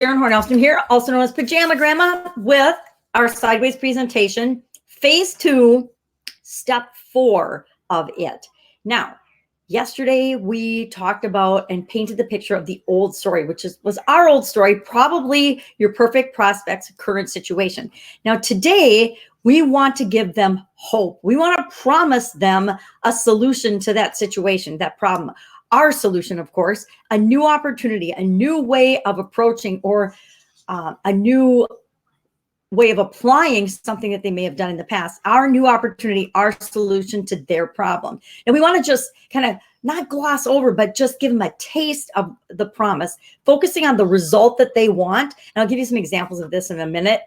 Horne-Ellstrom here, also known as Pajama Grandma, with our sideways presentation, phase 2, step 4 of it. Now, yesterday we talked about and painted the picture of the old story, which was our old story, probably your perfect prospect's current situation. Now, today we want to give them hope. We want to promise them a solution to that situation, that problem. Our solution, of course, a new opportunity, a new way of approaching, or a new way of applying something that they may have done in the past. Our new opportunity, our solution to their problem. And we want to just kind of not gloss over, but just give them a taste of the promise, focusing on the result that they want. And I'll give you some examples of this in a minute.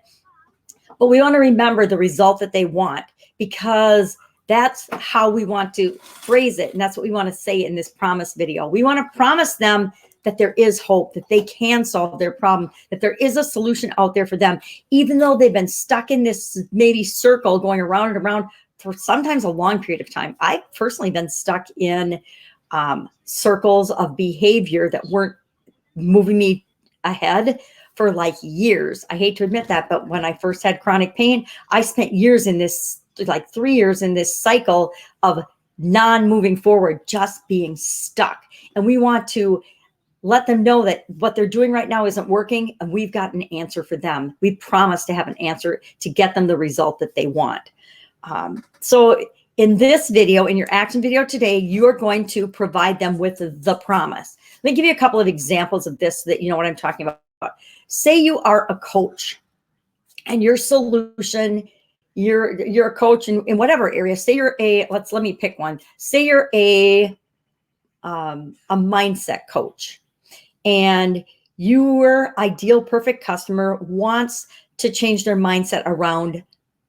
But we want to remember the result that they want, because that's how we want to phrase it. And that's what we want to say in this promise video. We want to promise them that there is hope, that they can solve their problem, that there is a solution out there for them, even though they've been stuck in this maybe circle going around and around for sometimes a long period of time. I've personally been stuck in circles of behavior that weren't moving me ahead for like years. I hate to admit that, but when I first had chronic pain, I spent years in this, like 3 years in this cycle of non-moving forward, just being stuck. And we want to let them know that what they're doing right now isn't working, and we've got an answer for them. We promise to have an answer to get them the result that they want. So in this video, in your action video today, you're going to provide them with the promise. Let me give you a couple of examples of this so that you know what I'm talking about. Say you are a coach, and your solution, you're a coach in whatever area. Say you're let me pick one. Say you're a mindset coach, and your ideal perfect customer wants to change their mindset around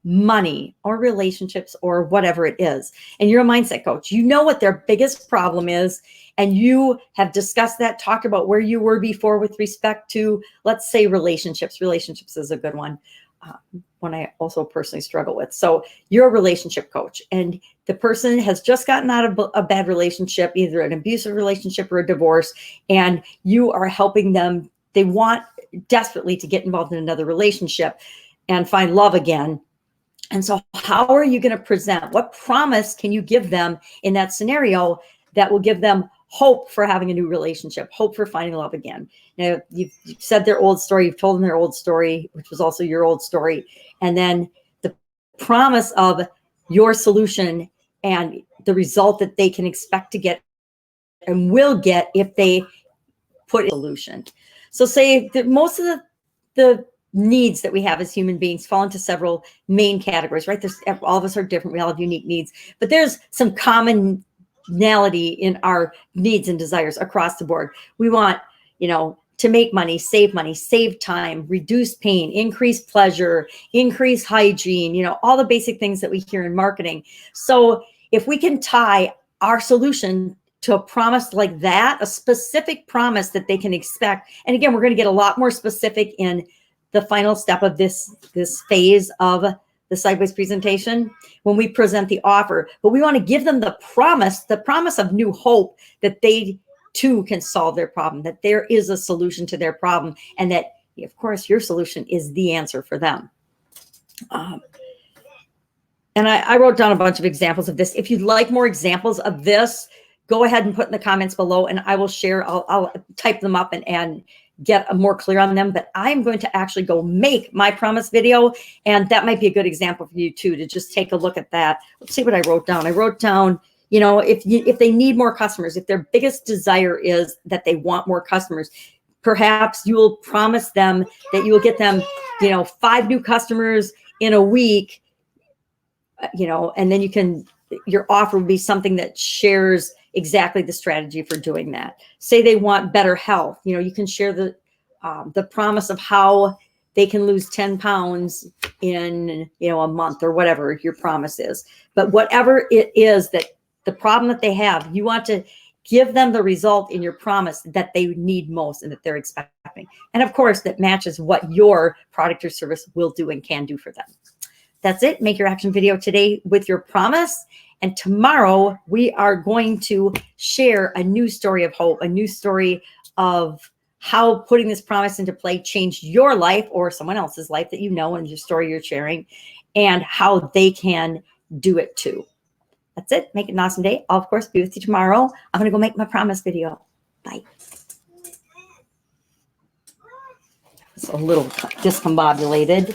money or relationships or whatever it is. And you're a mindset coach. You know what their biggest problem is, and you have discussed that, talked about where you were before with respect to, let's say, relationships. Relationships is a good one. One I also personally struggle with. So you're a relationship coach, and the person has just gotten out of a bad relationship, either an abusive relationship or a divorce, and you are helping them. They want desperately to get involved in another relationship and find love again. And so how are you going to present? What promise can you give them in that scenario that will give them hope for having a new relationship, hope for finding love again? Now, you've said their old story, you've told them their old story, which was also your old story. And then the promise of your solution and the result that they can expect to get and will get if they put in a solution. So say that most of the needs that we have as human beings fall into several main categories, right? All of us are different. We all have unique needs, but there's some commonality in our needs and desires across the board. We want, to make money, save time, reduce pain, increase pleasure, increase hygiene, all the basic things that we hear in marketing. So if we can tie our solution to a promise like that, a specific promise that they can expect. And again, we're going to get a lot more specific in the final step of this phase of the sideways presentation when we present the offer. But we want to give them the promise of new hope, that they too can solve their problem, that there is a solution to their problem, and that, of course, your solution is the answer for them. And I wrote down a bunch of examples of this. If you'd like more examples of this, go ahead and put in the comments below, and I will share. I'll type them up and get more clear on them. But I'm going to actually go make my promise video, and that might be a good example for you too, to just take a look at that. Let's see what I wrote down. I wrote down, if they need more customers, if their biggest desire is that they want more customers, perhaps you will promise them that you will get them, 5 new customers in a week, and then your offer will be something that shares exactly the strategy for doing that. Say they want better health. You can share the promise of how they can lose 10 pounds in, a month, or whatever your promise is. But whatever it is, that the problem that they have, you want to give them the result in your promise that they need most and that they're expecting. And of course, that matches what your product or service will do and can do for them. That's it. Make your action video today with your promise. And tomorrow we are going to share a new story of hope, a new story of how putting this promise into play changed your life or someone else's life that you know and your story you're sharing, and how they can do it too. That's it. Make it an awesome day. I'll, of course, be with you tomorrow. I'm going to go make my promise video. Bye. It's a little discombobulated.